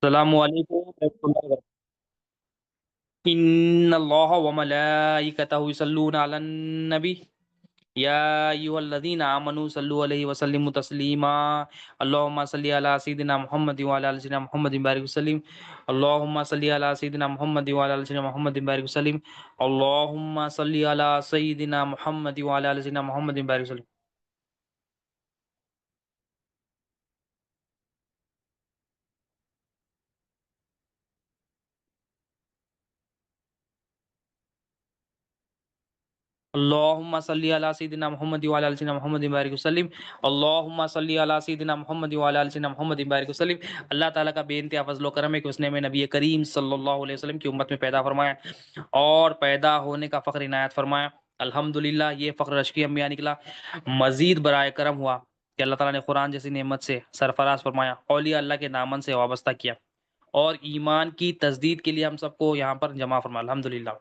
السلام علیکم ورحمۃ اللہ وبرکاتہ۔ ان اللہ و ملائکتہ یصلون علی النبی یا ایھا الذین آمنوا صلوا علیہ وسلموا تسلیما اللهم صل علی سیدنا محمد وعلی آل سیدنا محمد بارک وسلم اللهم صل علی سیدنا محمد وعلی آل سیدنا محمد بارک وسلم اللهم صل علی سیدنا محمد وعلی آل سیدنا محمد بارک وسلم۔ اللهم صل على سيدنا محمد وعلى ال سيدنا محمد بارک وسلم اللهم صل على سيدنا محمد وعلى ال سيدنا محمد بارک وسلم۔ اللہ تعالیٰ کا بے انتہا فضل و کرم ہے کہ اس نے ہمیں نبی کریم صلی اللہ علیہ وسلم کی امت میں پیدا فرمایا اور پیدا ہونے کا فخر عنایت فرمایا۔ الحمدللہ یہ فخر رشکی انبیاء نکلا۔ مزید برائے کرم ہوا کہ اللہ تعالیٰ نے قرآن جیسی نعمت سے سرفراز فرمایا، اولیاء اللہ کے دامن سے وابستہ کیا اور ایمان کی تجدید کے لیے ہم سب کو یہاں پر جمع فرمایا۔ الحمدللہ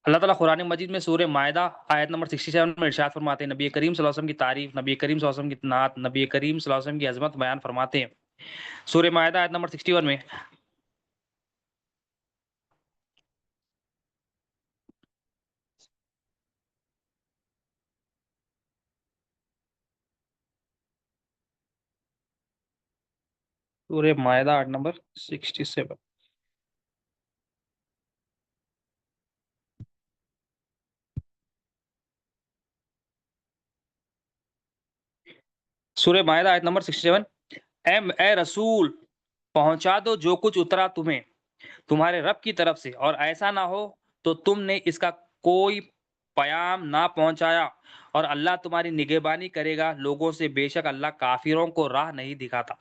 اللہ تعالیٰ قرآن مجید میں سورہ مائدہ آیت نمبر 67 میں ارشاد فرماتے ہیں، نبی کریم صلی اللہ علیہ وسلم کی تعریف، نبی کریم صلی اللہ علیہ وسلم کی نعت، نبی کریم صلی اللہ علیہ وسلم کی عظمت بیان فرماتے ہیں۔ سورہ مائدہ آیت نمبر 61 میں سورہ مائدہ آیت نمبر 67 سورہ مائدہ آیت نمبر 67 اے رسول پہنچا دو جو کچھ اترا تمہیں تمہارے رب کی طرف سے، اور ایسا نہ ہو تو تم نے اس کا کوئی پیام نہ پہنچایا اور اللہ تمہاری نگہبانی کرے گا لوگوں سے، بے شک اللہ کافروں کو راہ نہیں دکھاتا۔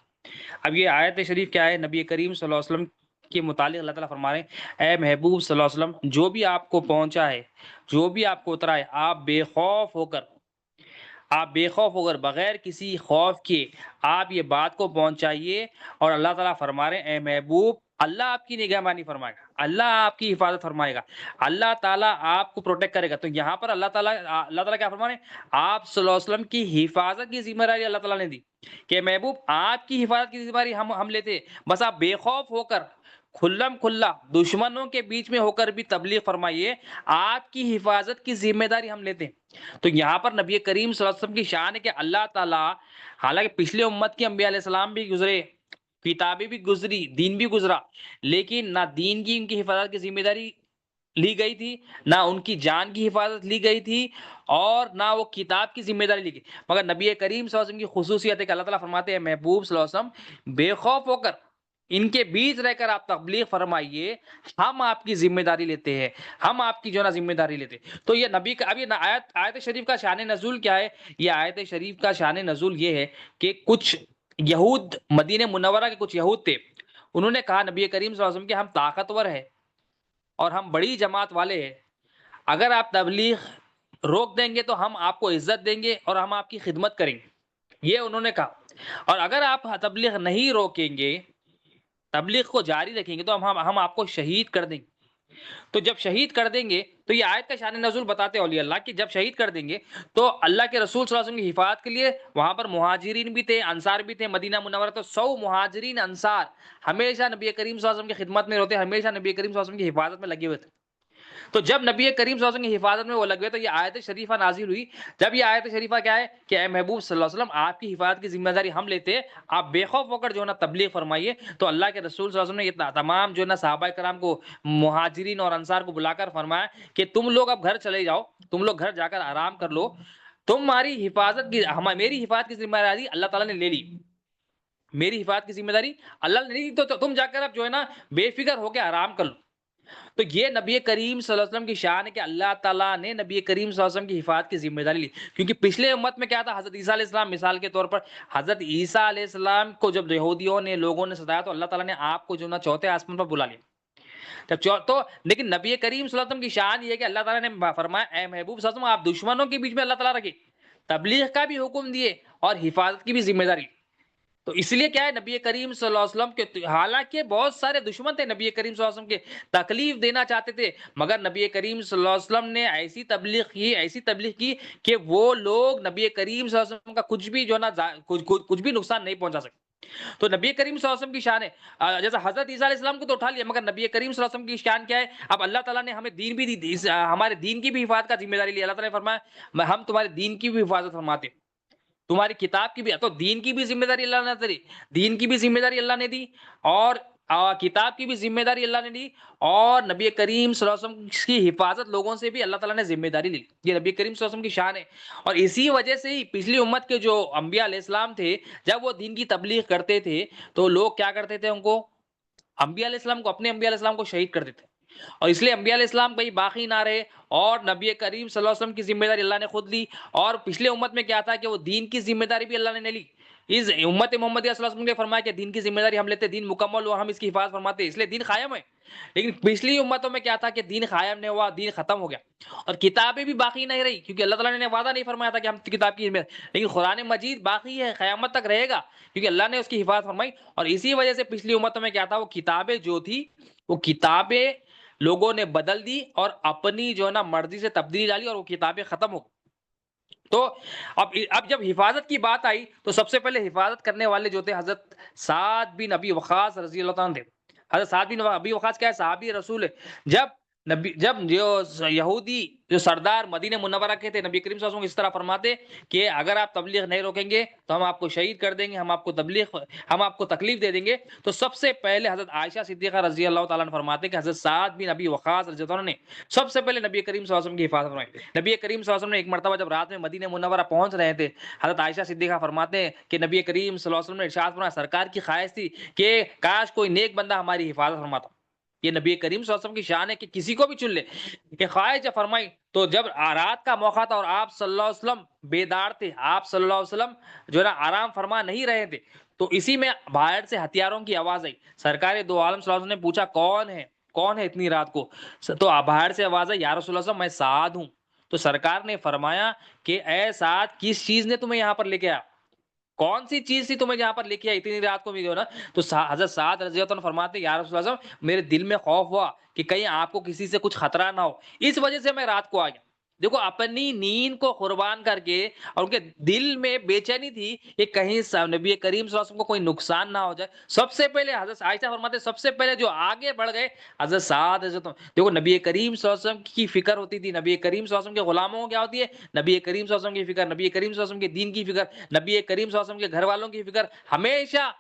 اب یہ آیت شریف کیا ہے؟ نبی کریم صلی اللہ علیہ وسلم کے متعلق اللہ تعالیٰ فرما رہے ہیں، اے محبوب صلی اللہ علیہ وسلم جو بھی آپ کو پہنچا ہے، جو بھی آپ کو اترا ہے، آپ بے خوف ہو کر بغیر کسی خوف کے آپ یہ بات کو پہنچائیے۔ اور اللہ تعالیٰ فرما رہے ہیں، اے محبوب اللہ آپ کی نگہبانی فرمائے گا، اللہ آپ کی حفاظت فرمائے گا، اللہ تعالیٰ آپ کو پروٹیکٹ کرے گا۔ تو یہاں پر اللہ تعالیٰ کیا فرما رہے ہیں؟ آپ صلی اللہ علیہ وسلم کی حفاظت کی ذمہ داری اللہ تعالیٰ نے دی کہ محبوب آپ کی حفاظت کی ذمہ داری ہم لیتے، بس آپ بے خوف ہو کر کھلم کھلا دشمنوں کے بیچ میں ہو کر بھی تبلیغ فرمائیے، آپ کی حفاظت کی ذمہ داری ہم لیتے ہیں۔ تو یہاں پر نبی کریم صلی اللہ علیہ وسلم کی شان ہے کہ اللہ تعالیٰ، حالانکہ پچھلے امت کے انبیاء علیہ السلام بھی گزرے، کتابیں بھی گزری، دین بھی گزرا، لیکن نہ دین کی ان کی حفاظت کی ذمہ داری لی گئی تھی، نہ ان کی جان کی حفاظت لی گئی تھی، اور نہ وہ کتاب کی ذمہ داری لی گئی۔ مگر نبی کریم صلی اللہ علیہ وسلم کی خصوصیت ہے کہ اللہ تعالیٰ فرماتے ہیں، محبوب صلی اللہ علیہ وسلم بے خوف ہو کر ان کے بیچ رہ کر آپ تبلیغ فرمائیے، ہم آپ کی ذمہ داری لیتے ہیں، ہم آپ کی جو نا ذمہ داری لیتے ہیں۔ تو یہ نبی کا اب یہ آیت شریف کا شان نزول کیا ہے؟ یہ آیت شریف کا شان نزول یہ ہے کہ کچھ یہود، مدینہ منورہ کے کچھ یہود تھے، انہوں نے کہا نبی کریم صلی اللہ علیہ وسلم کہ ہم طاقتور ہیں اور ہم بڑی جماعت والے ہیں، اگر آپ تبلیغ روک دیں گے تو ہم آپ کو عزت دیں گے اور ہم آپ کی خدمت کریں گے، یہ انہوں نے کہا، اور اگر آپ تبلیغ نہیں روکیں گے، تبلیغ کو جاری رکھیں گے تو ہم آپ کو شہید کر دیں گے۔ تو جب شہید کر دیں گے تو یہ آیت کا شان نزول بتاتے اولیاء اللہ کہ جب شہید کر دیں گے تو اللہ کے رسول صلی اللہ علیہ وسلم کی حفاظت کے لیے وہاں پر مہاجرین بھی تھے، انصار بھی تھے، مدینہ منورہ تو 100 مہاجرین انصار ہمیشہ نبی کریم صلی اللہ علیہ وسلم کی خدمت میں ہوتے، ہمیشہ نبی کریم صلی اللہ علیہ وسلم کی حفاظت میں لگے ہوئے تھے۔ تو جب نبی کریم صلی اللہ علیہ وسلم کی حفاظت میں وہ لگ گئے تو یہ آیت شریفہ نازل ہوئی۔ جب یہ آیت شریفہ کیا ہے کہ اے محبوب صلی اللہ علیہ وسلم آپ کی حفاظت کی ذمہ داری ہم لیتے، آپ بے خوف ہو کر جو ہے نا تبلیغ فرمائیے، تو اللہ کے رسول صلی اللہ علیہ وسلم نے یہ تمام جو ہے نا صحابہ کرام کو، مہاجرین اور انصار کو بلا کر فرمایا کہ تم لوگ اب گھر چلے جاؤ، تم لوگ گھر جا کر آرام کر لو، تمہاری حفاظت کی میری حفاظت کی ذمہ داری اللہ تعالیٰ نے لے لی، میری حفاظت کی ذمہ داری اللہ نے لی، تو تم جا کر اب جو ہے نا بے فکر ہو کے آرام کر لو۔ تو یہ نبی کریم صلی اللہ علیہ وسلم کی شان ہے کہ اللہ تعالیٰ نے نبی کریم صلی اللہ علیہ وسلم کی حفاظت کی ذمہ داری لی، کیونکہ پچھلے امت میں کیا تھا؟ حضرت عیسیٰ علیہ السلام مثال کے طور پر، حضرت عیسیٰ علیہ السلام کو جب یہودیوں نے، لوگوں نے ستایا تو اللہ تعالیٰ نے آپ کو جو نا چوتھے آسمان پر بلا لیا۔ تو لیکن نبی کریم صلی اللہ علیہ وسلم کی شان یہ ہے کہ اللہ تعالیٰ نے فرمایا، اے محبوب صلی اللہ علیہ وسلم آپ دشمنوں کے بیچ میں اللہ تعالیٰ رکھے، تبلیغ کا بھی حکم دیے اور حفاظت کی بھی ذمہ داری۔ تو اس لیے کیا ہے، نبی کریم صلی اللہ علیہ وسلم کے، حالانکہ بہت سارے دشمن تھے نبی کریم صلی اللہ علیہ وسلم کے، تکلیف دینا چاہتے تھے، مگر نبی کریم صلی اللہ علیہ وسلم نے ایسی تبلیغ کی کہ وہ لوگ نبی کریم صلی اللہ علیہ وسلم کا کچھ بھی جو نا کچھ بھی نقصان نہیں پہنچا سکتے۔ تو نبی کریم صلی اللہ علیہ وسلم کی شان ہے، جیسے حضرت عیسیٰ علیہ السلام کو تو اٹھا لیا، مگر نبی کریم صلی اللہ علیہ وسلم کی شان کیا ہے؟ اب اللہ تعالیٰ نے ہمیں دین بھی دی، ہمارے دین کی بھی حفاظت کا ذمہ داری لی۔ اللہ تعالیٰ نے فرمایا ہم تمہارے دین کی بھی حفاظت فرماتے، تمہاری کتاب کی بھی، تو دین کی بھی ذمہ داری اللہ نے دی، دین کی بھی ذمہ داری اللہ نے دی، اور کتاب کی بھی ذمہ داری اللہ نے دی، اور نبی کریم صلی اللہ علیہ وسلم کی حفاظت لوگوں سے بھی اللہ تعالیٰ نے ذمہ داری لی۔ یہ نبی کریم صلی اللہ علیہ وسلم کی شان ہے، اور اسی وجہ سے ہی پچھلی امت کے جو انبیاء علیہ السلام تھے، جب وہ دین کی تبلیغ کرتے تھے تو لوگ کیا کرتے تھے؟ ان کو، انبیاء علیہ السلام کو، اپنے انبیاء علیہ السلام کو شہید کر دیتے، اور اس لیے انبیاء علیہ السلام کہیں باقی نہ رہے، اور نبی کریم صلی اللہ علیہ وسلم کی ذمہ داری اللہ نے خود لی۔ اور پچھلے امت میں کیا تھا کہ وہ دین کی ذمہ داری بھی اللہ نے نہیں لی۔ اس امت محمدیہ صلی اللہ علیہ وسلم نے فرمایا کہ دین کی ذمہ داری ہم لیتے، دین مکمل اور ہم اس کی حفاظت فرماتے، اس لیے دین قائم ہے۔ لیکن پچھلی امتوں میں کیا تھا کہ دین قائم نہیں ہوا، دین ختم ہو گیا، اور کتابیں بھی باقی نہیں رہی، کیونکہ اللہ تعالیٰ نے وعدہ نہیں فرمایا تھا کہ ہم کتاب کی، لیکن قرآن مجید باقی ہے، قیامت تک رہے گا، کیونکہ اللہ نے اس کی حفاظت فرمائی۔ اور اسی وجہ سے پچھلی امتوں میں کیا تھا، وہ کتابیں جو تھی، وہ کتابیں لوگوں نے بدل دی اور اپنی جو ہے نا مرضی سے تبدیلی ڈالی، اور وہ کتابیں ختم ہو۔ تو اب جب حفاظت کی بات آئی تو سب سے پہلے حفاظت کرنے والے جو تھے حضرت سعد بن ابی وقاص رضی اللہ تعالیٰ عنہ تھے۔ حضرت سعد بن ابی وقاص کیا ہے؟ صحابی رسول ہے۔ جب جو یہودی جو سردار مدینہ منورہ کے تھے، نبی کریم صلی اللہ علیہ وسلم اس طرح فرماتے کہ اگر آپ تبلیغ نہیں روکیں گے تو ہم آپ کو شہید کر دیں گے، ہم آپ کو تکلیف دے دیں گے۔ تو سب سے پہلے حضرت عائشہ صدیقہ رضی اللہ تعالیٰ عنہ فرماتے کہ حضرت سعد بن ابی وقاص رضی اللہ عنہ نے سب سے پہلے نبی کریم صلی اللہ علیہ وسلم کی حفاظت فرمائی۔ نبی کریم صلی اللہ علیہ وسلم نے ایک مرتبہ جب رات میں مدینہ منورہ پہنچ رہے تھے، حضرت عائشہ صدیقہ فرماتے ہیں کہ نبی کریم صلی اللہ علیہ وسلم نے ارشاد فرمایا، سرکار کی خواہش تھی کہ کاش کوئی نیک بندہ ہماری حفاظت فرماتا۔ یہ نبی کریم صلی اللہ علیہ وسلم کی شان ہے کہ کسی کو بھی چن لے، کہ خواہش جب فرمائی تو جب رات کا موقع تھا اور آپ صلی اللہ علیہ وسلم بیدار تھے، آپ صلی اللہ علیہ وسلم جو ہے نا آرام فرما نہیں رہے تھے، تو اسی میں باہر سے ہتھیاروں کی آواز آئی۔ سرکار دو عالم صلی اللہ علیہ وسلم نے پوچھا کون ہے اتنی رات کو؟ تو باہر سے آواز آئی، یا رسول اللہ میں سعد ہوں۔ تو سرکار نے فرمایا کہ اے سعد، کس چیز نے تمہیں یہاں پر لے کے آیا؟ کون سی چیز تھی تمہیں یہاں پر لے کے آئی اتنی رات کو بھی جو نا؟ تو حضرت سعد رضی اللہ عنہ فرماتے یا رسول اللہ میرے دل میں خوف ہوا کہ کہیں آپ کو کسی سے کچھ خطرہ نہ ہو، اس وجہ سے میں رات کو آ گیا۔ دیکھو اپنی نیند کو قربان کر کے، اور ان کے دل میں بے چینی تھی کہ کہیں نبی کریم صلی اللہ علیہ وسلم کو کوئی نقصان نہ ہو جائے۔ سب سے پہلے حضرت عائشہ فرماتے سب سے پہلے جو آگے بڑھ گئے حضرت سعد رضی اللہ عنہ۔ دیکھو نبی کریم صلی اللہ علیہ وسلم کی فکر ہوتی تھی، نبی کریم صلی اللہ علیہ وسلم کے غلاموں کو کیا ہوتی ہے؟ نبی کریم صلی اللہ علیہ وسلم کی فکر، نبی کریم صلی اللہ علیہ وسلم کے دین کی فکر، نبی کریم صلی اللہ علیہ وسلم کے گھر والوں کی فکر ہمیشہ۔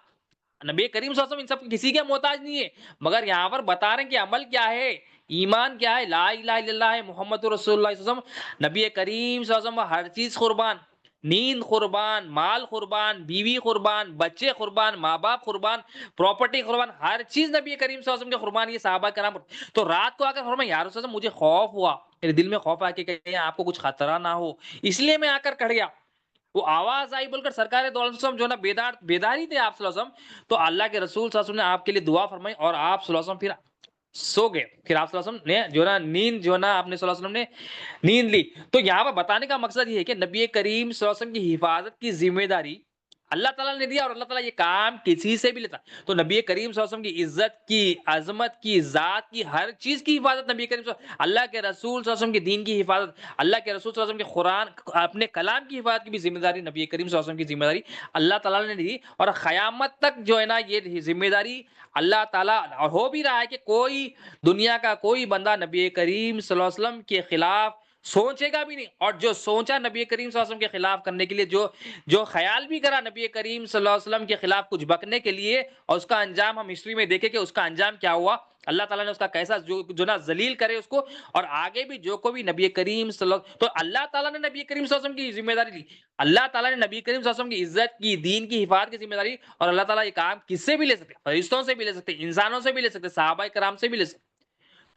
نبی کریم صلی اللہ علیہ وسلم ان سب کسی کے محتاج نہیں ہے، مگر یہاں پر بتا رہے ہیں کہ عمل کیا ہے، ایمان کیا ہے، لا الہ الا اللہ ہے، محمد رسول اللہ صلی اللہ علیہ وسلم۔ نبی کریم صلی اللہ علیہ وسلم ہر چیز قربان، نیند قربان، مال قربان، بیوی قربان، بچے قربان، ماں باپ قربان، پراپرٹی قربان، ہر چیز نبی کریم صلی اللہ علیہ وسلم کے قربان۔ یہ صحابہ کرام، تو رات کو آ کر فرمایا یا رسول اللہ مجھے خوف ہوا، میرے دل میں خوف آیا کہ کہیں آپ کو کچھ خطرہ نہ ہو، اس لیے میں آ کر کھڑ گیا۔ وہ آواز آئی بول کر سرکار دو عالم صلی اللہ علیہ وسلم جو نا بیداری تھے آپ صلی اللہ علیہ وسلم، تو اللہ کے رسول صلی اللہ علیہ وسلم نے آپ کے لیے دعا فرمائی، اور آپ صلی اللہ علیہ وسلم پھر سو گئے۔ پھر آپ صلی اللہ علیہ وسلم نے جو نا نیند جو نا آپ نے صلی اللہ علیہ وسلم نے نیند لی۔ تو یہاں پر بتانے کا مقصد یہ ہے کہ نبی کریم صلی اللہ علیہ وسلم کی حفاظت کی ذمہ داری اللہ تعالیٰ نے دیا، اور اللہ تعالیٰ یہ کام کسی سے بھی لیتا۔ تو نبی کریم صلی اللہ علیہ وسلم کی عزت کی، عظمت کی، ذات کی، ہر چیز کی حفاظت نبی کریم صلی اللہ علیہ وسلم، اللہ کے رسول صلی اللہ علیہ وسلم کی دین کی حفاظت، اللہ کے رسول صلی اللہ علیہ وسلم کے قرآن اپنے کلام کی حفاظت کی بھی ذمہ داری نبی کریم صلی اللہ علیہ وسلم کی ذمہ داری اللہ تعالیٰ نے دی، اور قیامت تک جو ہے نا یہ ذمہ داری اللہ تعالیٰ ہو بھی رہا ہے کہ کوئی دنیا کا کوئی بندہ نبی کریم صلی اللہ علیہ وسلم کے خلاف سوچے گا بھی نہیں، اور جو سوچا نبی کریم صلی اللہ علیہ وسلم کے خلاف کرنے کے لیے، جو خیال بھی کرا نبی کریم صلی اللہ علیہ وسلم کے خلاف کچھ بکنے کے لیے، اور اس کا انجام ہم ہسٹری میں دیکھیں کہ اس کا انجام کیا ہوا، اللہ تعالیٰ نے اس کا کیسا جو نا ذلیل کرے اس کو، اور آگے بھی جو کو بھی نبی کریم صلی اللہ علیہ وسلم، تو اللہ تعالیٰ نے نبی کریم صلی اللہ علیہ وسلم کی ذمہ داری لی، اللہ تعالیٰ نے نبی کریم صلی اللہ علیہ وسلم کی عزت کی، دین کی حفاظت کی ذمہ داری، اور اللہ تعالیٰ یہ کام کس سے بھی لے سکتے، فرشتوں سے بھی لے سکتے، انسانوں سے بھی لے سکتے، صحابہ کرام سے بھی لے سکتے۔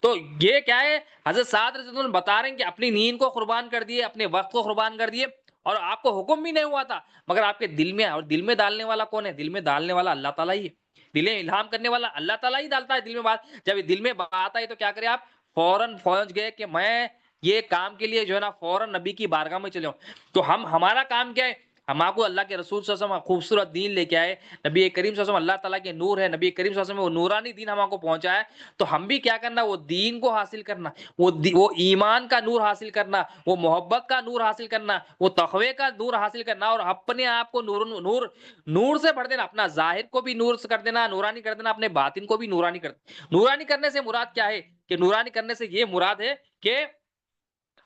تو یہ کیا ہے، حضرت سعد رضی اللہ عنہ بتا رہے ہیں کہ اپنی نیند کو قربان کر دیے، اپنے وقت کو قربان کر دیے، اور آپ کو حکم بھی نہیں ہوا تھا، مگر آپ کے دل میں، اور دل میں ڈالنے والا کون ہے؟ دل میں ڈالنے والا اللہ تعالیٰ ہی ہے، دل میں الہام کرنے والا اللہ تعالیٰ ہی ڈالتا ہے دل میں بات۔ جب دل میں بات آئی تو کیا کرے آپ؟ فوراً پہنچ گئے کہ میں یہ کام کے لیے جو ہے نا فوراً نبی کی بارگاہ میں چلے ہوں۔ تو ہمارا کام کیا ہے؟ ہم آپ کو اللہ کے رسول صلی اللہ علیہ وسلم خوبصورت دین لے کے آئے، نبی کریم صلی اللہ علیہ وسلم اللہ تعالیٰ کے نور ہے، نبی کریم صلی اللہ علیہ وسلم وہ نورانی دین ہم آپ کو پہنچایا ہے، تو ہم بھی کیا کرنا، وہ دین کو حاصل کرنا، وہ ایمان کا نور حاصل کرنا، وہ محبت کا نور حاصل کرنا، وہ تقوی کا نور حاصل کرنا، اور اپنے آپ کو نور سے بھر دینا، اپنا ظاہر کو بھی نور سے کر دینا، نورانی کر دینا، اپنے باطن کو بھی نورانی کر دینا۔ نورانی کرنے سے مراد کیا ہے؟ کہ نورانی کرنے سے یہ مراد ہے کہ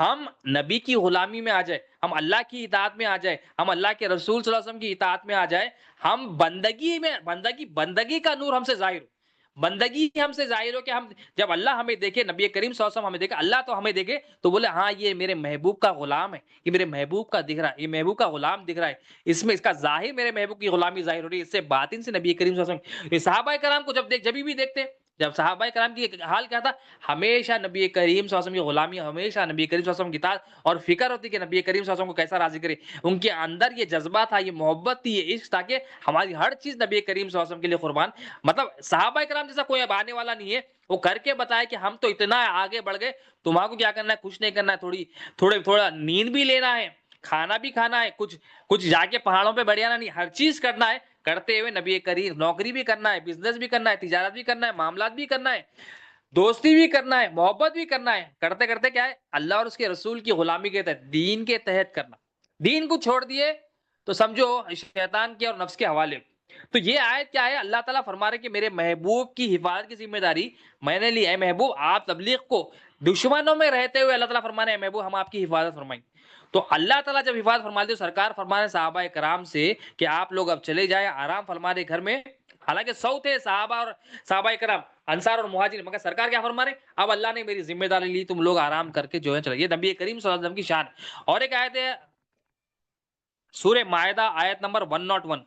ہم نبی کی غلامی میں آ جائے، ہم اللہ کی اطاعت میں آ جائے، ہم اللہ کے رسول صلی اللہ علیہ وسلم کی اطاعت میں آ جائے، ہم بندگی کا نور ہم سے ظاہر ہو، بندگی ہم سے ظاہر ہو، کہ ہم جب اللہ ہمیں دیکھے، نبی کریم صلی اللہ علیہ وسلم ہمیں دیکھے، اللہ تو ہمیں دیکھے تو بولے ہاں یہ میرے محبوب کا غلام ہے، یہ میرے محبوب کا دکھ رہا ہے، یہ محبوب کا غلام دکھ رہا ہے، اس کا ظاہر میرے محبوب کی غلامی ظاہر ہو رہی ہے، اس سے باطن سے نبی کریم صلی اللہ علیہ وسلم، یہ صحابہ کرام کو جب بھی دیکھتے، جب صحابہ کرام کی حال کیا تھا، ہمیشہ نبی کریم صلی اللہ علیہ وسلم کی غلامی، ہمیشہ نبی کریم صلی اللہ علیہ وسلم کی اطاعت، اور فکر ہوتی کہ نبی کریم صلی اللہ علیہ وسلم کو کیسا راضی کرے، ان کے اندر یہ جذبہ تھا، یہ محبت تھی، یہ عشق تھا کہ ہماری ہر چیز نبی کریم صلی اللہ علیہ وسلم کے لیے قربان، مطلب صحابہ کرام جیسا کوئی اب آنے والا نہیں ہے، وہ کر کے بتائے کہ ہم تو اتنا آگے بڑھ گئے، تمہارا کو کیا کرنا ہے، کچھ نہیں کرنا ہے، تھوڑا نیند بھی لینا ہے، کھانا بھی کھانا ہے، کچھ جا کے پہاڑوں پہ بڑھ جانا نہیں، ہر چیز کرنا ہے، کرتے ہوئے نبی کریم، نوکری بھی کرنا ہے، بزنس بھی کرنا ہے، تجارت بھی کرنا ہے، معاملات بھی کرنا ہے، دوستی بھی کرنا ہے، محبت بھی کرنا ہے، کرتے کرتے کیا ہے، اللہ اور اس کے رسول کی غلامی کے تحت، دین کے تحت کرنا، دین کو چھوڑ دیے تو سمجھو شیطان کے اور نفس کے حوالے۔ تو یہ آیت کیا ہے، اللہ تعالیٰ فرما رہے کہ میرے محبوب کی حفاظت کی ذمہ داری میں نے لی، اے محبوب آپ تبلیغ کو، دشمنوں میں رہتے ہوئے اللہ تعالیٰ فرما رہے ہیں، اے محبوب ہم آپ کی حفاظت فرمائیں۔ تو اللہ تعالیٰ جب حفاظت فرما دے، سرکار فرما رہے صحابہ کرام سے کہ آپ لوگ اب چلے جائیں، آرام فرما دے گھر میں، حالانکہ 100 تھے صحابہ کرام، انصار اور مہاجر، مگر سرکار کیا فرما رہے، اب اللہ نے میری ذمہ داری لی، تم لوگ آرام کر کے جو ہے چلے، یہ نبی کریم صلی اللہ علیہ وسلم کی شان۔ اور ایک آیت ہے سورہ مائدہ آیت نمبر 101،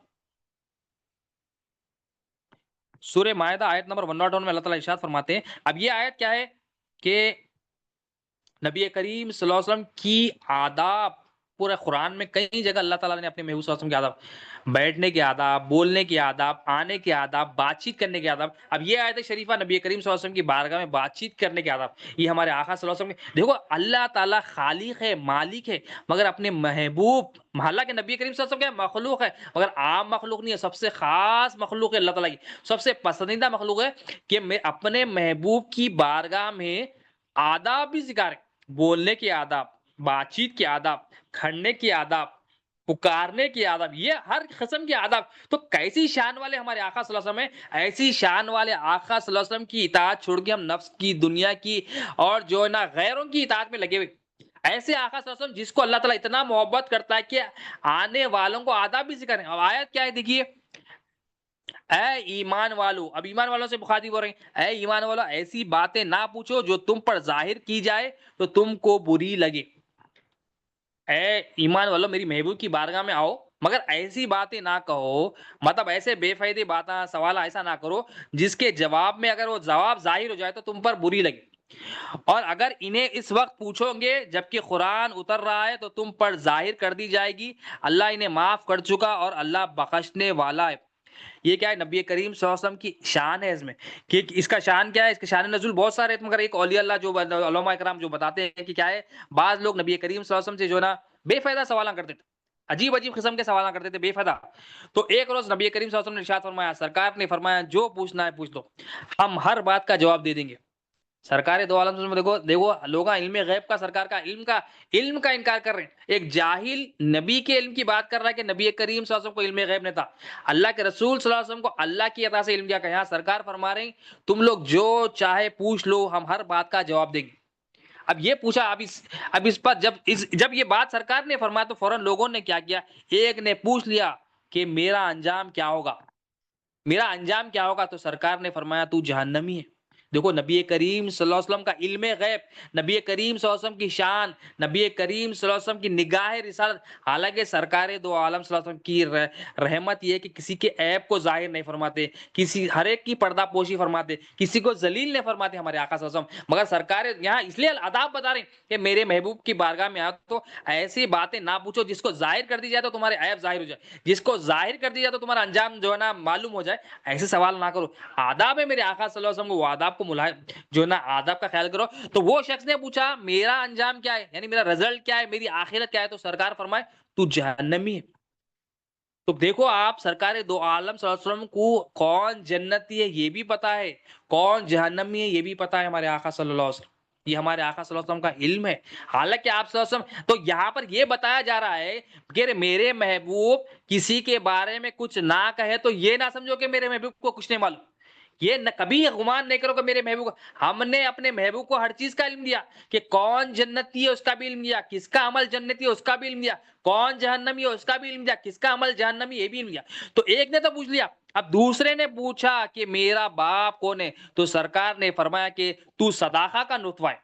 سورہ مائدہ آیت نمبر 101 میں اللہ تعالیٰ ارشاد فرماتے ہیں، اب یہ آیت کیا ہے کہ نبی کریم صلی اللہ علیہ وسلم کی آداب، پورے قرآن میں کئی جگہ اللہ تعالیٰ نے اپنے محبوب صلی اللہ علیہ وسلم کے آداب، بیٹھنے کے آداب، بولنے کے آداب، آنے کے آداب، بات چیت کرنے کے آداب، اب یہ آیت شریفہ نبی کریم صلی اللہ علیہ وسلم کی بارگاہ میں بات چیت کرنے کے آداب، یہ ہمارے آقا صلی اللہ علیہ وسلم کے، دیکھو اللہ تعالیٰ خالق ہے، مالک ہے، مگر اپنے محبوب، محلہ کے نبی کریم صلی اللہ علیہ وسلم کے مخلوق ہے، مگر عام مخلوق نہیں ہے، سب سے خاص مخلوق ہے اللہ تعالیٰ کی، سب سے پسندیدہ مخلوق ہے، کہ میں اپنے محبوب کی بارگاہ میں آداب بھی سکھا رہے، بولنے کے آداب، بات چیت کے آداب، کھڑنے کے آداب، پکارنے کے آداب، یہ ہر قسم کے آداب، تو کیسی شان والے ہمارے آقا صلی اللہ علیہ وسلم ہیں، ایسی شان والے آقا صلی اللہ علیہ وسلم کی اطاعت چھوڑ کے ہم نفس کی، دنیا کی، اور جو ہے نا غیروں کی اطاعت میں لگے ہوئے، ایسے آقا صلی اللہ علیہ وسلم جس کو اللہ تعالیٰ اتنا محبت کرتا ہے کہ آنے والوں کو آداب بھی سکھا رہے ہیں۔ اب آیت کیا ہے دیکھیے، اے ایمان والو، اب ایمان والوں سے مخاطب ہو رہے ہیں، اے ایمان والو ایسی باتیں نہ پوچھو جو تم پر ظاہر کی جائے تو تم کو بری لگے، اے ایمان والو میری محبوب کی بارگاہ میں آؤ، مگر ایسی باتیں نہ کہو، مطلب ایسے بے فائدے باتیں، سوال ایسا نہ کرو جس کے جواب میں اگر وہ جواب ظاہر ہو جائے تو تم پر بری لگے، اور اگر انہیں اس وقت پوچھو گے جبکہ قرآن اتر رہا ہے تو تم پر ظاہر کر دی جائے گی، اللہ انہیں معاف کر چکا اور اللہ بخشنے والا ہے۔ یہ کیا ہے، نبی کریم صلی اللہ علیہ وسلم کی شان ہے، اس میں کہ اس کا شان کیا ہے، اس کے شان نزول بہت سارے ہیں، مگر ایک اولیاء اللہ جو علماء کرام جو بتاتے ہیں کہ کیا ہے، بعض لوگ نبی کریم صلی اللہ علیہ وسلم سے جو ہے نا بے فائدہ سوال کرتے تھے، عجیب عجیب قسم کے سوال کرتے تھے بے فائدہ، تو ایک روز نبی کریم صلی اللہ علیہ وسلم نے ارشاد فرمایا، سرکار نے فرمایا جو پوچھنا ہے پوچھ لو، ہم ہر بات کا جواب دے دیں گے۔ سرکار دو عالم میں دیکھو لوگ علم غیب کا، سرکار کا علم کا انکار کر رہے ہیں، ایک جاہل نبی کے علم کی بات کر رہا ہے کہ نبی کریم صلی اللہ علیہ وسلم کو علم غیب نہیں تھا، اللہ کے رسول صلی اللہ علیہ وسلم کو اللہ کی عطا سے علم دیا، کہ یہاں سرکار فرما رہے ہیں تم لوگ جو چاہے پوچھ لو، ہم ہر بات کا جواب دیں گے۔ اب یہ پوچھا، اب اس پر جب یہ بات سرکار نے فرمایا تو فوراً لوگوں نے کیا کیا، ایک نے پوچھ لیا کہ میرا انجام کیا ہوگا، میرا انجام کیا ہوگا، تو سرکار نے فرمایا تو جہنمی ہے۔ دیکھو نبی کریم صلی اللہ علیہ وسلم کا علم غیب، نبی کریم صلی اللہ علیہ وسلم کی شان، نبی کریم صلی اللہ علیہ وسلم کی نگاہ رسالت، حالانکہ سرکار دو عالم صلی اللہ علیہ وسلم کی رحمت یہ ہے کہ کسی کے عیب کو ظاہر نہیں فرماتے، ہر ایک کی پردہ پوشی فرماتے، کسی کو ذلیل نہیں فرماتے ہمارے آقا صلی اللہ علیہ وسلم، مگر سرکار یہاں اس لیے آداب بتا رہے ہیں کہ میرے محبوب کی بارگاہ میں آؤ تو ایسی باتیں نہ پوچھو جس کو ظاہر کر دی جائے تو تمہارے عیب ظاہر ہو جائے، جس کو ظاہر کر دی جائے تو تمہارا انجام جو ہے نا معلوم ہو جائے، ایسے سوال نہ کرو۔ آداب ہے میرے آقا صلی اللہ علیہ وسلم کو، وہ آداب کو جو نا آداب کا خیال کرو۔ تو وہ شخص نے پوچھا میرا انجام کیا ہے، یعنی میرا رزلٹ کیا ہے، میری آخرت کیا ہے، تو سرکار فرمائے تو جہنمی ہے۔ تو دیکھو آپ سرکار دو عالم صلی اللہ علیہ وسلم کو کون جنتی ہے یہ بھی پتا ہے، کون جہنمی ہے یہ بھی پتا ہے ہمارے آقا صلی اللہ علیہ وسلم. یہ ہمارے آقا صلی اللہ علیہ وسلم کا علم ہے. حالانکہ آپ صلی اللہ علیہ وسلم تو یہاں پر یہ بتایا جا رہا ہے کہ میرے محبوب کسی کے بارے میں کچھ نہ کہے تو یہ نہ سمجھو کہ میرے محبوب کو کچھ نہیں معلوم. یہ نہ کبھی گمان نہیں کرو کہ میرے محبوب ہم نے اپنے محبوب کو ہر چیز کا علم دیا کہ کون جنتی ہے اس کا بھی علم دیا، کس کا عمل جنتی ہے اس کا بھی علم دیا، کون جہنمی ہے اس کا بھی علم دیا، کس کا عمل جہنمی یہ بھی علم دیا. تو ایک نے تو پوچھ لیا، اب دوسرے نے پوچھا کہ میرا باپ کون ہے، تو سرکار نے فرمایا کہ تو صداقہ کا نطفہ ہے.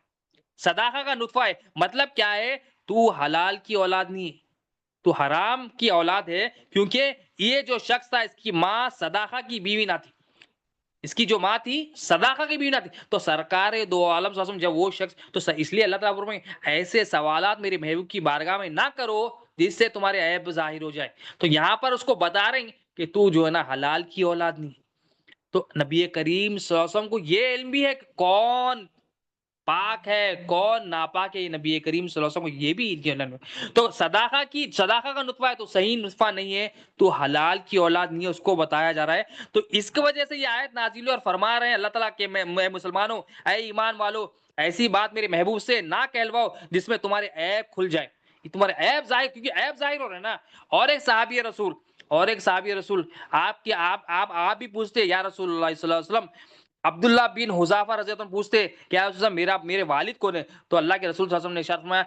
صداقہ کا نطفہ ہے مطلب کیا ہے، تو حلال کی اولاد نہیں ہے، تو حرام کی اولاد ہے. کیونکہ یہ جو شخص تھا اس کی ماں صداقہ کی بیوی نہ تھی، اس کی جو ماں تھی صداقہ کی بیوی نہ تھی. تو سرکار دو عالم صلی اللہ علیہ وسلم جب وہ شخص تو اس لیے اللہ تعالیٰ فرمائے ایسے سوالات میرے محبوب کی بارگاہ میں نہ کرو جس سے تمہارے عیب ظاہر ہو جائے. تو یہاں پر اس کو بتا رہے ہیں کہ تو جو ہے نا حلال کی اولاد نہیں. تو نبی کریم صلی اللہ علیہ وسلم کو یہ علم بھی ہے کہ کون پاک ہے کون ناپاک ہے، یہ نبی کریم صلی اللہ علیہ وسلم کو یہ بھی علم ہے. تو صداقہ کا نطفہ ہے تو صحیح نطفہ نہیں ہے، تو حلال کی اولاد نہیں ہے، اس کو بتایا جا رہا ہے. تو اس کی وجہ سے یہ آیت نازل ہوئی اور فرما رہے ہیں اللہ تعالیٰ کہ میں مسلمانوں اے ایمان والو ایسی بات میرے محبوب سے نہ کہلواؤ جس میں تمہارے عیب کھل جائے، تمہارے عیب ظاہر، کیونکہ عیب ظاہر ہو رہے ہیں نا. اور ایک صحابی رسول آپ بھی پوچھتے یا رسول اللہ صلی اللہ علیہ وسلم، عبداللہ بن حذافہ رضی اللہ عنہ پوچھتے کیا رسول اللہ میرے والد کون ہے، تو اللہ کے رسول صلی اللہ علیہ وسلم نے ارشاد فرمایا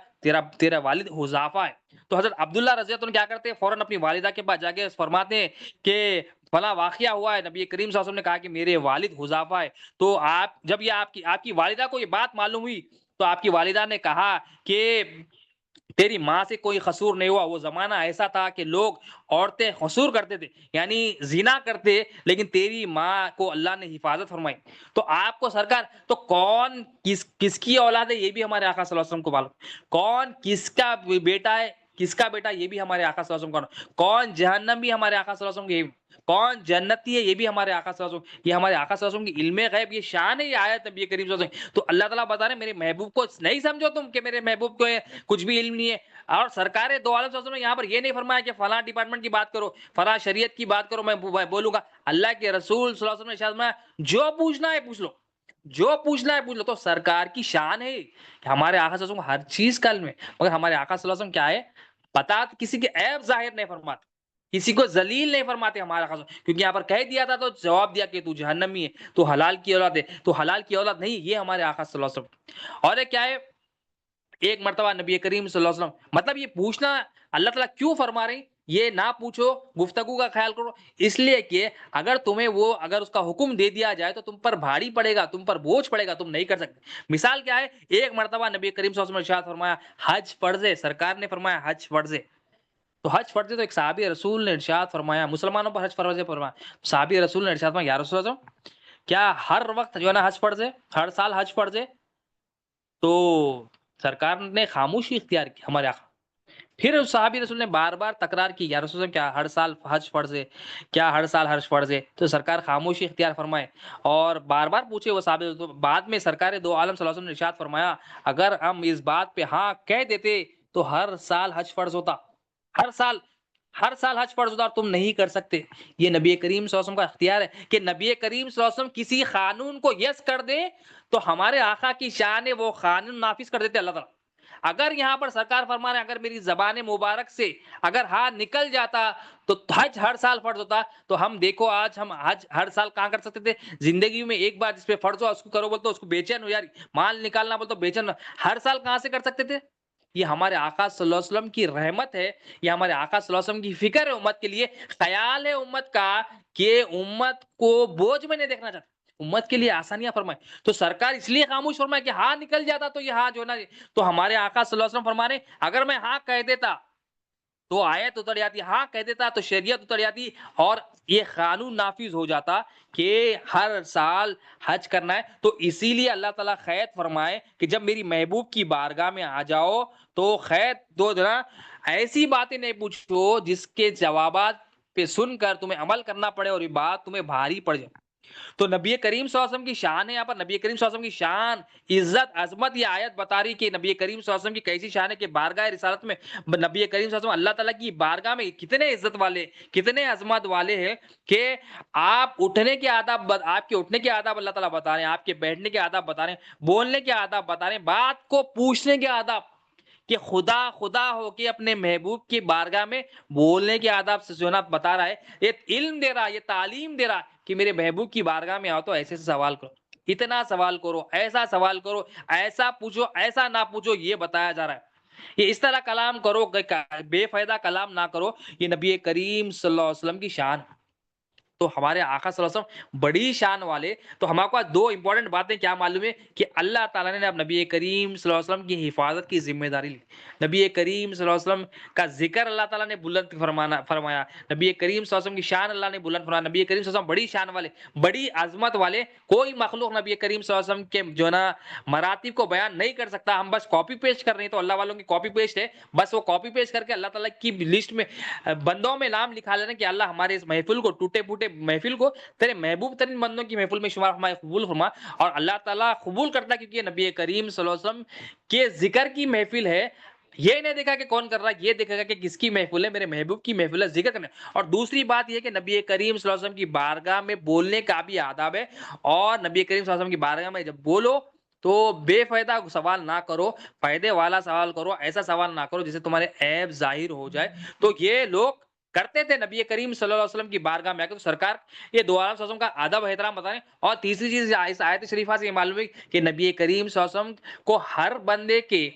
تیرا والد حذافہ ہے. تو حضرت عبداللہ رضی اللہ عنہ کیا کرتے ہیں، فوراً اپنی والدہ کے پاس جا کے فرماتے ہیں کہ فلاں واقعہ ہوا ہے، نبی کریم صلی اللہ علیہ وسلم نے کہا کہ میرے والد حذافہ ہے. تو جب یہ آپ کی والدہ کو یہ بات معلوم ہوئی تو آپ کی والدہ نے کہا کہ تیری ماں سے کوئی قصور نہیں ہوا. وہ زمانہ ایسا تھا کہ لوگ عورتیں قصور کرتے تھے یعنی زنا کرتے، لیکن تیری ماں کو اللہ نے حفاظت فرمائی. تو آپ کو سرکار تو کون کس کی اولاد ہے یہ بھی ہمارے آقا صلی اللہ علیہ وسلم کو معلوم، کون کس کا بیٹا ہے کس کا بیٹا یہ بھی ہمارے آقا صلی اللہ علیہ وسلم کو، کون جہنم بھی ہمارے آقا صلی اللہ علیہ وسلم کے، کون جنتی ہے یہ بھی ہمارے آقا صلی اللہ علیہ وسلم، یہ ہمارے آقا صلی اللہ علیہ وسلم کی علم غیب، یہ شان ہے، یہ آیت نبی کریم صلی اللہ علیہ وسلم. تو اللہ تعالیٰ بتا رہے ہیں میرے محبوب کو نہیں سمجھو تم کہ میرے محبوب کو کچھ بھی علم نہیں ہے. اور سرکار دو عالم صلی اللہ علیہ وسلم نے یہاں پر یہ نہیں فرمایا کہ فلاں ڈپارٹمنٹ کی بات کرو، فلاں شریعت کی بات کرو میں بولوں گا. اللہ کے رسول صلی اللہ علیہ وسلم نے ارشاد فرمایا جو پوچھنا ہے پوچھ لو، جو پوچھنا ہے پوچھ لو. تو سرکار کی شان ہے کہ ہمارے آقا صلی اللہ علیہ وسلم ہر چیز کا علم ہے، مگر ہمارے آقا صلی اللہ علیہ وسلم کیا ہے پتا، کسی کے عیب ظاہر نہیں فرماتے، کسی کو ذلیل نہیں فرماتے ہمارا آقا، کیونکہ یہاں پر کہہ دیا تھا تو جواب دیا کہ تو جہنمی ہے، تو حلال کی اولاد ہے، تو حلال کی اولاد نہیں، یہ ہمارے آقا صلی اللہ علیہ وسلم. اور ایک کیا ہے، ایک مرتبہ نبی کریم صلی اللہ علیہ وسلم مطلب یہ پوچھنا اللہ تعالیٰ کیوں فرما رہے ہیں یہ نہ پوچھو، گفتگو کا خیال کرو، اس لیے کہ اگر تمہیں اگر اس کا حکم دے دیا جائے تو تم پر بھاری پڑے گا، تم پر بوجھ پڑے گا، تم نہیں کر سکتے. مثال کیا ہے، ایک مرتبہ نبی کریم صلی اللہ علیہ وسلم نے ارشاد فرمایا حج فرض ہے، سرکار نے فرمایا حج فرض ہے. تو حج فرض ہے تو ایک صحابی رسول نے ارشاد فرمایا مسلمانوں پر حج فرض ہے فرمایا، صحابی رسول نے ارشاد فرمایا یا رسول اللہ کیا ہر وقت جو ہے نا حج فرض ہے، ہر سال حج فرض ہے؟ تو سرکار نے خاموشی اختیار کی ہمارے آقا. پھر صحابی رسول نے بار بار تکرار کی یا رسول اللہ کیا ہر سال حج فرض ہے، کیا ہر سال حج فرض ہے؟ تو سرکار خاموشی اختیار فرمائے اور بار بار پوچھے وہ صحابی. تو بعد میں سرکار دو عالم صلی اللہ علیہ وسلم نے ارشاد فرمایا اگر ہم اس بات پہ ہاں کہہ دیتے تو ہر سال حج فرض ہوتا، ہر سال حج فرض ہوتا اور تم نہیں کر سکتے. یہ نبی کریم صلی اللہ علیہ وسلم کا اختیار ہے کہ نبی کریم صلی اللہ علیہ وسلم کسی قانون کو یس کر دے تو ہمارے آقا کی شان ہے وہ قانون نافذ کر دیتے اللہ تعالیٰ. اگر یہاں پر سرکار فرما رہے ہیں اگر میری زبان مبارک سے اگر ہاں نکل جاتا تو حج ہر سال فرض ہوتا. تو ہم دیکھو آج ہم حج ہر سال کہاں کر سکتے تھے، زندگی میں ایک بار جس پہ فرض ہو اس کو کرو بولتے اس کو بے چین ہو، یار مال نکالنا بولتے بے چین، ہر سال کہاں سے کر سکتے تھے. یہ ہمارے آقا صلی اللہ علیہ وسلم کی رحمت ہے، یہ ہمارے آقا صلی اللہ علیہ وسلم کی فکر ہے امت کے لیے، خیال ہے امت کا کہ امت کو بوجھ میں نہیں دیکھنا چاہتا، امت کے لیے آسانیاں فرمائے. تو سرکار اس لیے خاموش فرمائے کہ ہاں نکل جاتا تو یہ ہاں جو ہے نا، تو ہمارے آقا صلی اللہ علیہ وسلم فرما رہے اگر میں ہاں کہہ دیتا تو آیت اتر جاتی، ہاں کہہ دیتا تو شریعت اتر جاتی اور یہ قانون نافذ ہو جاتا کہ ہر سال حج کرنا ہے. تو اسی لیے اللہ تعالیٰ خیر فرمائے کہ جب میری محبوب کی بارگاہ میں آ جاؤ تو خیر دو ذرا ایسی باتیں نہیں پوچھو جس کے جوابات پہ سن کر تمہیں عمل کرنا پڑے اور یہ بات تمہیں بھاری پڑ جائے. تو نبی کریم صلی اللہ علیہ وسلم کی شان ہے، یہاں پر نبی کریم صلی اللہ علیہ وسلم کی شان، عزت، عظمت، یہ آیت بتا رہی کہ نبی کریم صلی اللہ علیہ وسلم کی کیسی شان ہے کہ بارگاہ رسالت میں نبی کریم صلی اللہ علیہ وسلم اللہ تعالیٰ کی بارگاہ میں کتنے عزت والے، کتنے عظمت والے ہیں کہ آپ اٹھنے کے آداب، آپ کے اٹھنے کے آداب اللہ تعالیٰ بتا رہے ہیں، آپ کے بیٹھنے کے آداب بتا رہے ہیں، بولنے کے آداب بتا رہے ہیں، بات کو پوچھنے کے آداب، کہ خدا خدا ہو کے اپنے محبوب کی بارگاہ میں بولنے کے آداب سے جو ہے نا بتا رہا ہے، یہ علم دے رہا ہے، یہ تعلیم دے رہا ہے کہ میرے محبوب کی بارگاہ میں آؤ تو ایسے سے سوال کرو، اتنا سوال کرو، ایسا پوچھو، ایسا نہ پوچھو، یہ بتایا جا رہا ہے۔ یہ اس طرح کلام کرو، بے فائدہ کلام نہ کرو، یہ نبی کریم صلی اللہ علیہ وسلم کی شان۔ تو ہمارے آقا صلی اللہ علیہ وسلم بڑی شان والے، تو ہمارے کو دو امپورٹنٹ باتیں کیا معلوم ہے کہ اللہ تعالیٰ نے اب نبی کریم صلی اللہ علیہ وسلم کی حفاظت کی ذمہ داری لی، نبی کریم صلی اللہ علیہ وسلم کا ذکر اللہ تعالیٰ نے بلند فرمایا، نبی کریم صلی اللہ علیہ وسلم کی شان اللہ نے بلند فرمایا، نبی کریم صلی اللہ علیہ وسلم بڑی شان والے، بڑی عظمت والے، کوئی مخلوق نبی کریم صلی اللہ علیہ وسلم کے جو ہے نا مراتب کو بیان نہیں کر سکتا، ہم بس کاپی پیسٹ کر رہے ہیں، تو اللہ والوں کی کاپی پیسٹ ہے، بس وہ کاپی پیسٹ کر کے اللہ تعالیٰ کی لسٹ میں بندوں میں نام لکھا لینا کہ اللہ ہمارے اس محفل کو، ٹوٹے پھوٹے محفل کو تیرے محبوب ترین بندوں کی محفل میں شمار فرمائے، قبول فرما، اور اللہ تعالیٰ قبول کرتا ہے کیونکہ یہ نبی کریم صلی اللہ علیہ وسلم کے ذکر کی محفل ہے، یہ نہیں دیکھا کہ کون کر رہا ہے، یہ دیکھا کہ کس کی محفل ہے، میرے محبوب کی محفل ہے، ذکر کرنے۔ اور دوسری بات یہ کہ نبی کریم صلی اللہ علیہ وسلم کی بارگاہ میں بولنے کا بھی آداب ہے، اور نبی کریم صلی اللہ علیہ وسلم کی بارگاہ میں جب بولو تو بے فائدہ سوال نہ کرو، فائدے والا سوال کرو، ایسا سوال نہ کرو جس سے تمہارے عیب ظاہر ہو جائے۔ تو یہ لوگ کرتے تھے نبی کریم صلی اللہ علیہ وسلم کی بارگاہ میں آ کے، تو سرکار یہ دو عالم صلی اللہ علیہ وسلم کا ادب احترام بتائیں۔ اور تیسری چیز اس آیت شریفہ سے یہ معلوم ہے کہ نبی کریم صلی اللہ علیہ وسلم کو ہر بندے کے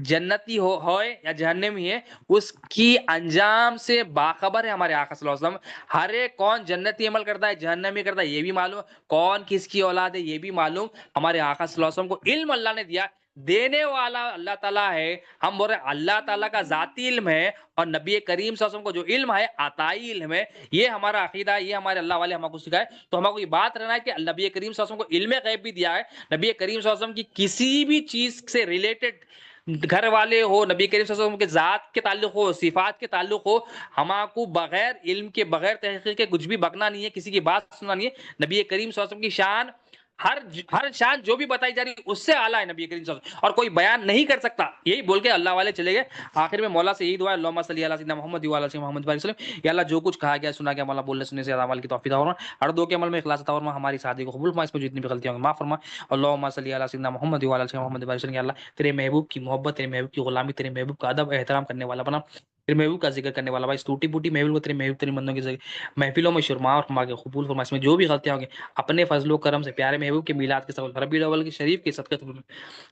جنتی ہوئے یا جہنمی ہے اس کی انجام سے باخبر ہے ہمارے آقا صلی اللہ علیہ وسلم، ہر ایک کون جنتی عمل کرتا ہے، جہنمی کرتا ہے، یہ بھی معلوم، کون کس کی اولاد ہے یہ بھی معلوم، ہمارے آقا صلی اللہ علیہ وسلم کو علم اللہ نے دیا، دینے والا اللہ تعالیٰ ہے، ہم بول رہے ہیں اللہ تعالیٰ کا ذاتی علم ہے، اور نبی کریم صلی اللہ علیہ وسلم کو جو علم ہے عطائی علم ہے، یہ ہمارا عقیدہ ہے، یہ ہمارے اللہ والے ہم کو سکھائے۔ تو ہم کو یہ بات رہنا ہے کہ نبی کریم صلی اللہ علیہ وسلم کو علم غیب بھی دیا ہے، نبی کریم صلی اللہ علیہ وسلم کی کسی بھی چیز سے ریلیٹڈ گھر والے ہو، نبی کریم صلی اللہ علیہ وسلم کے ذات کے تعلق ہو، صفات کے تعلق ہو، ہم کو بغیر علم کے، بغیر تحقیق کے کچھ بھی بکنا نہیں ہے، کسی کی بات سننا نہیں ہے۔ نبی کریم صلی اللہ علیہ وسلم کی شان، ہر شان جو بھی بتائی جا رہی ہے اس سے اعلیٰ ہے نبی کریم صلی اللہ علیہ وسلم، اور کوئی بیان نہیں کر سکتا، یہی بول کے اللہ والے چلے گئے۔ آخر میں مولا سے یہی دعا ہے، اللہم صلی علی سیدنا محمد و علی سیدنا محمد وسلم، یا اللہ جو کچھ کہا گیا سنا گیا مولا بولنے سننے سے زیادہ عمل کی توفیق عطا فرما، ہر دو کے عمل میں اخلاص عطا فرما، ہماری شادی کو قبول فرما، اس میں جتنی بھی غلطیاں ہوں گی معاف فرما، اللہم صلی علی سیدنا محمد و علی سیدنا محمد وسلم، یا اللہ تیرے محبوب کی محبت، تیرے محبوب کی غلامی، تیرے محبوب کا ادب احترام کرنے والا بنا، تیرے محبوب کا ذکر کرنے والا، بھائی اس ٹوٹی پوٹی محفل کو تیرے محبوب تیرے بندوں کی محفلوں میں شرما اور فرما کے قبول فرما، اس میں جو بھی غلطیاں ہوں گی اپنے فضل و کرم سے پیارے محبوب کے میلاد کے سبب ربیع الاول کی شریف کے صدقے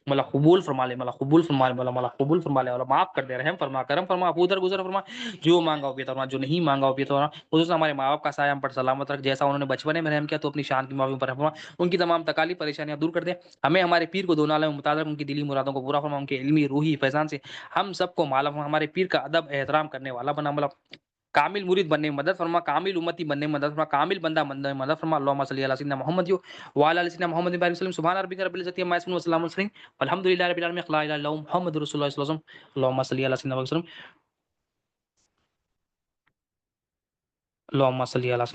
مولا قبول فرما لے، مولا قبول فرما لے، مولا قبول فرما لے، اور معاف کر دے، رحم فرما، کرم فرما، ابو در گزر فرما، جو مانگا ہو پیتا فرما، جو نہیں مانگا ہو پیتا فرما، خصوصاً ہمارے ماں باپ کا سایہ ہم پر سلامت رکھ، جیسا انہوں نے بچپنے میں رحم کیا تو اپنی شان کی معافی پر فرما، ان کی تمام تکالیف پریشانیاں دور کر دے، ہمیں ہمارے پیر کو دونوں عالم میں متعلق ان کی دلی مرادوں کو پورا فرما، ان کے علمی روحی فیضان سے ہم سب کو مالا فرما، ہمارے پیر کا ادب احترام کرنے والا بنا، مولا کامل مرید بننے میں مدد فرما، کامل امتی بننے میں مدد فرما، کامل بندہ بننے میں مدد فرما، اللہم صلی علی سیدنا محمد وعلی آل سیدنا محمد وسلم، سبحان ربک رب العزۃ عما یصفون وسلام علی المرسلین والحمد للہ رب العالمین، لا الہ الا اللہ محمد رسول اللہ صلی اللہ علیہ وسلم، اللہم صلی علی سیدنا وسلم، اللہم صلی علی